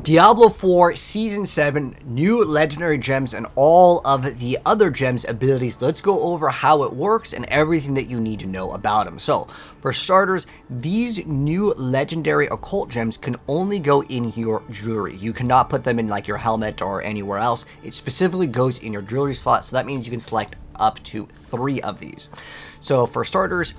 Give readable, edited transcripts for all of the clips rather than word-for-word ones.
Diablo 4 Season 7, new legendary gems and all of the other gems abilities. Let's go over how it works and everything that you need to know about them. So, for starters, these new legendary occult gems can only go in your jewelry. You cannot put them in like your helmet or anywhere else. It specifically goes in your jewelry slot, so that means you can select up to 3 of these. So, for starters,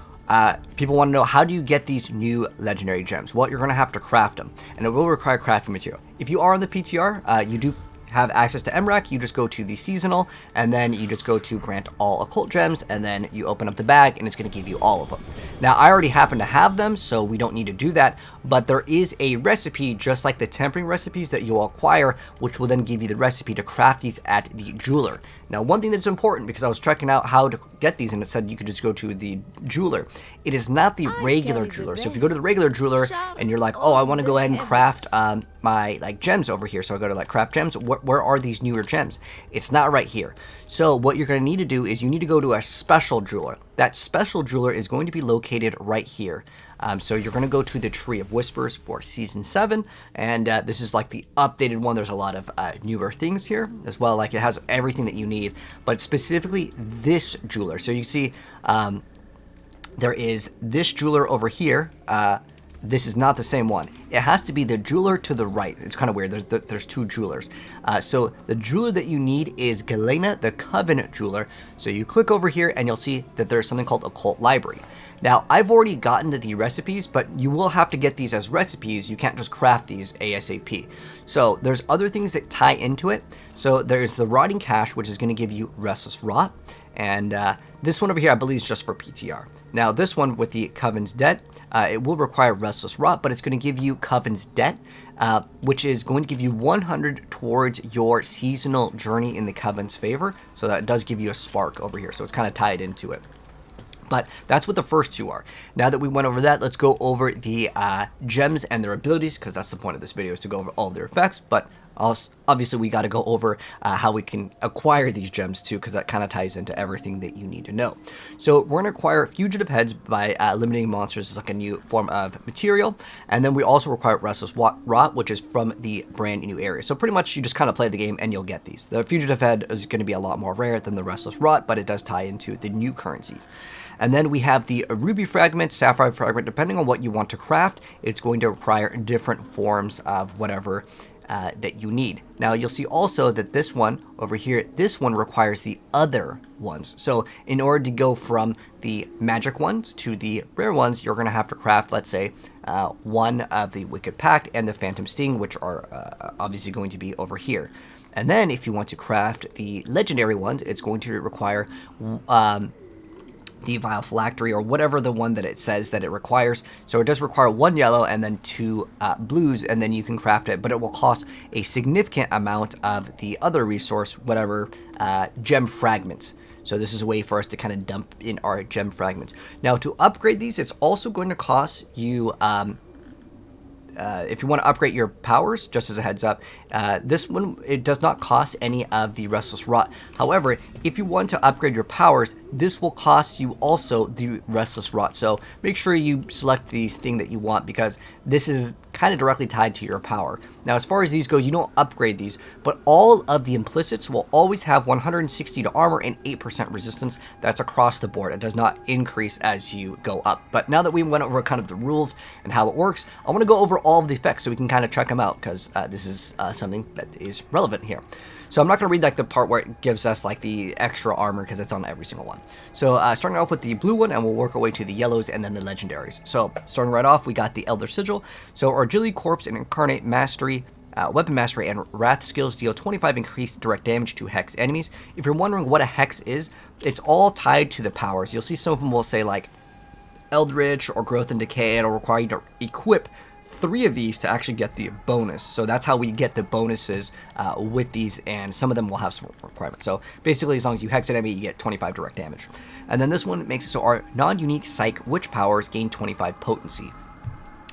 people want to know, how do you get these new legendary gems? Well, you're going to have to craft them, and it will require crafting material. If you are on the PTR, you do have access to MRAC. You just go to the seasonal, and then you just go to grant all occult gems, and then you open up the bag, and it's going to give you all of them. Now, I already happen to have them, so we don't need to do that, but there is a recipe, just like the tempering recipes, that you'll acquire, which will then give you the recipe to craft these at the jeweler. Now, one thing that's important, because I was checking out how to get these, and it said you could just go to the jeweler. It is not the regular jeweler. So if you go to the regular jeweler, and you're like, oh, I want to go ahead and craft my gems over here, so I go to like craft gems. Where are these newer gems? It's not right here. So what you're going to need to do is you need to go to a special jeweler. That special jeweler is going to be located right here. So you're going to go to the Tree of Whispers for Season 7, and this is like the updated one. There's a lot of newer things here as well, like it has everything that you need, but specifically this jeweler. So you see there is this jeweler over here. This is not the same one. It has to be the jeweler to the right. It's kind of weird. There's 2 jewelers. So the jeweler that you need is Galena, the Coven jeweler. So you click over here and you'll see that there's something called Occult Library. Now, I've already gotten to the recipes, but you will have to get these as recipes. You can't just craft these ASAP. So there's other things that tie into it. So there's the Rotting Cache, which is going to give you Restless Rot. And this one over here, I believe, is just for PTR. Now, this one with the Coven's Debt, it will require Restless Rot, but it's going to give you Coven's Debt, which is going to give you 100 towards your seasonal journey in the Coven's favor. So that does give you a spark over here. So it's kind of tied into it. But that's what the first 2 are. Now that we went over that, let's go over the gems and their abilities, because that's the point of this video, is to go over all of their effects. But also, obviously, we got to go over how we can acquire these gems too, because that kind of ties into everything that you need to know. So we're going to acquire Fugitive Heads by eliminating monsters as like a new form of material. And then we also require Restless Rot, which is from the brand new area. So pretty much you just kind of play the game and you'll get these. The Fugitive Head is going to be a lot more rare than the Restless Rot, but it does tie into the new currencies. And then we have the Ruby Fragment, Sapphire Fragment. Depending on what you want to craft, it's going to require different forms of whatever that you need. Now, you'll see also that this one over here, this one requires the other ones. So in order to go from the magic ones to the rare ones, you're going to have to craft, let's say, one of the Wicked Pact and the Phantom Sting, which are obviously going to be over here. And then if you want to craft the legendary ones, it's going to require the Vile Phylactery, or whatever the one that it says that it requires. So it does require 1 yellow and then 2 blues, and then you can craft it, but it will cost a significant amount of the other resource, whatever gem fragments. So this is a way for us to kind of dump in our gem fragments. Now, to upgrade these, it's also going to cost you if you want to upgrade your powers, just as a heads up, this one, it does not cost any of the Restless Rot. However, if you want to upgrade your powers, this will cost you also the Restless Rot. So make sure you select the thing that you want, because this is kind of directly tied to your power. Now, as far as these go, you don't upgrade these, but all of the implicits will always have 160 to armor and 8% resistance. That's across the board. It does not increase as you go up. But now that we went over kind of the rules and how it works, I want to go over all of the effects so we can kind of check them out, because this is something that is relevant here. So I'm not going to read like the part where it gives us like the extra armor, because it's on every single one. So starting off with the blue one, and we'll work our way to the yellows and then the legendaries. So starting right off, we got the Elder Sigil. So our Agility, Corpse, and Incarnate Mastery, Weapon Mastery, and Wrath skills deal 25 increased direct damage to Hex enemies. If you're wondering what a Hex is, it's all tied to the powers. You'll see some of them will say like Eldritch or Growth and Decay. It'll require you to equip 3 of these to actually get the bonus. So that's how we get the bonuses with these, and some of them will have some requirements. So basically, as long as you hex an enemy, you get 25 direct damage. And then this one makes it so our non-unique Psych Witch powers gain 25 potency.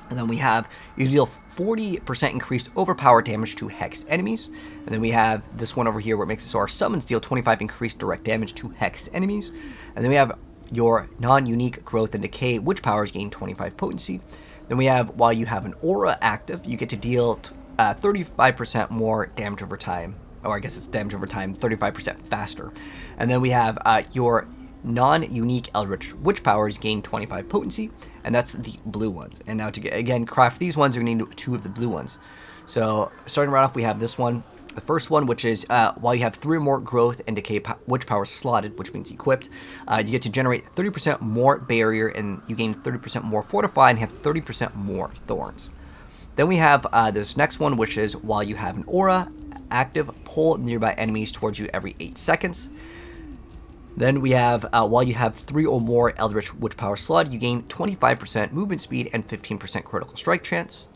And then we have, you deal 40% increased overpower damage to hexed enemies. And then we have this one over here where it makes it so our summons deal 25 increased direct damage to hexed enemies. And then we have your non-unique Growth and Decay Witch powers gain 25 potency. Then we have, while you have an aura active, you get to deal 35% more damage over time, or I guess it's damage over time 35% faster. And then we have your non-unique Eldritch Witch powers gain 25 potency, and that's the blue ones. And now to get, again, craft these ones, we need 2 of the blue ones. So starting right off, we have this one. The first one, which is while you have 3 or more growth and decay witch powers slotted, which means equipped, you get to generate 30% more barrier, and you gain 30% more fortify and have 30% more thorns. Then we have this next one, which is while you have an aura active, pull nearby enemies towards you every 8 seconds. Then we have, while you have 3 or more Eldritch Witch Power slotted, you gain 25% movement speed and 15% critical strike chance.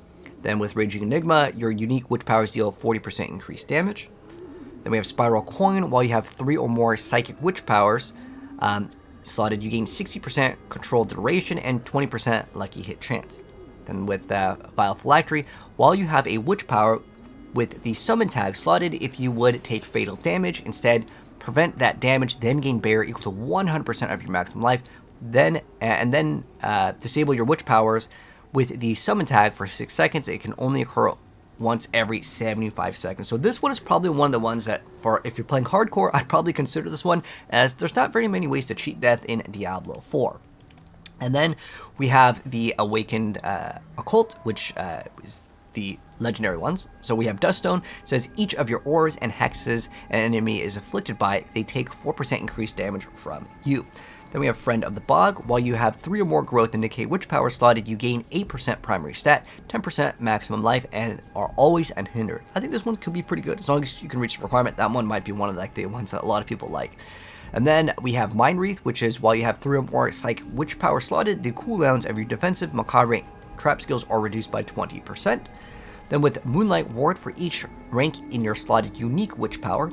Then with Raging Enigma, your unique witch powers deal 40% increased damage. Then we have Spiral Coin. While you have 3 or more Psychic Witch Powers slotted, you gain 60% control duration and 20% lucky hit chance. Then with Vile Phylactery, while you have a Witch Power with the Summon tag slotted, if you would take fatal damage, instead prevent that damage, then gain barrier equal to 100% of your maximum life. Then disable your Witch Powers with the summon tag for 6 seconds. It can only occur once every 75 seconds. So this one is probably one of the ones that, for if you're playing hardcore, I'd probably consider this one, as there's not very many ways to cheat death in Diablo 4. And then we have the Awakened Occult, which is the legendary ones. So we have Duststone. It says each of your auras and hexes an enemy is afflicted by, they take 4% increased damage from you. Then we have Friend of the Bog. While you have 3 or more growth and decay witch power slotted, you gain 8% primary stat, 10% maximum life, and are always unhindered. I think this one could be pretty good. As long as you can reach the requirement, that one might be one of like the ones that a lot of people like. And then we have Mind Wreath, which is while you have 3 or more Psychic Witch Power slotted, the cooldowns of your defensive Macabre trap skills are reduced by 20%. Then with Moonlight Ward, for each rank in your slotted unique witch power,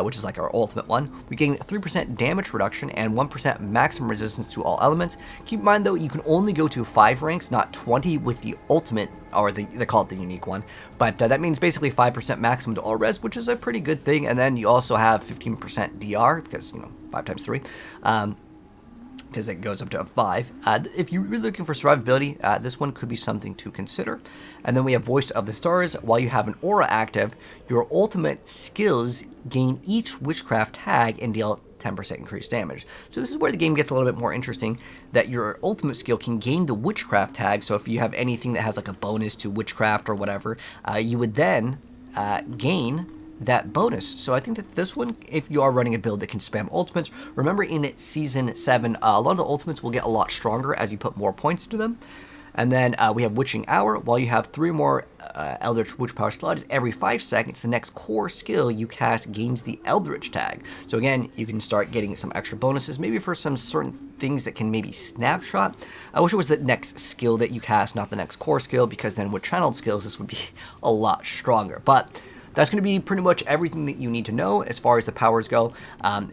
which is like our ultimate one, we gain 3% damage reduction and 1% maximum resistance to all elements. Keep in mind though, you can only go to 5 ranks, not 20 with the ultimate, or they call it the unique one. But that means basically 5% maximum to all res, which is a pretty good thing. And then you also have 15% DR, because, 5 times 3. Because it goes up to 5. If you're really looking for survivability, this one could be something to consider. And then we have Voice of the Stars. While you have an aura active, your ultimate skills gain each witchcraft tag and deal 10% increased damage. So this is where the game gets a little bit more interesting, that your ultimate skill can gain the witchcraft tag. So if you have anything that has like a bonus to witchcraft or whatever, you would then gain that bonus. So I think that this one, if you are running a build that can spam ultimates, remember in Season 7, a lot of the ultimates will get a lot stronger as you put more points to them. And then we have Witching Hour. While you have 3 more Eldritch Witch Power slotted, every 5 seconds, the next core skill you cast gains the Eldritch tag. So again, you can start getting some extra bonuses, maybe for some certain things that can maybe snapshot. I wish it was the next skill that you cast, not the next core skill, because then with channeled skills, this would be a lot stronger. But that's going to be pretty much everything that you need to know as far as the powers go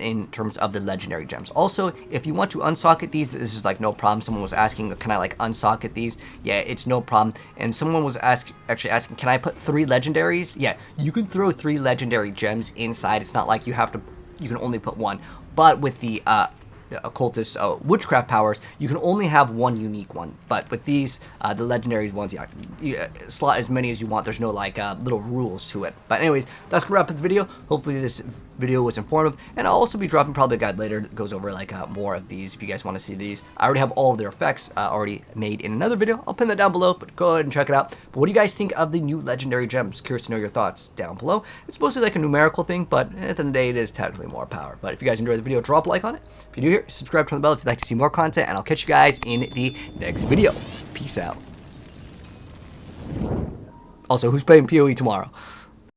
in terms of the legendary gems. Also, if you want to unsocket these, this is like no problem. Someone was asking, can I like unsocket these? Yeah, it's no problem. And someone was actually asking, can I put 3 legendaries? Yeah, you can throw 3 legendary gems inside. It's not like you can only put 1. But with the occultist witchcraft powers, you can only have 1 unique one. But with these, the legendary ones, yeah, you slot as many as you want. There's no like little rules to it. But anyways, that's gonna wrap up the video. Hopefully this video was informative, and I'll also be dropping probably a guide later that goes over like more of these if you guys want to see these. I already have all of their effects already made in another video. I'll pin that down below, but go ahead and check it out. But what do you guys think of the new legendary gems? Curious to know your thoughts down below. It's mostly like a numerical thing, but at the end of the day, it is technically more power. But if you guys enjoyed the video, drop a like on it. If you're new here, subscribe to the bell if you'd like to see more content, and I'll catch you guys in the next video. Peace out. Also, who's playing PoE tomorrow?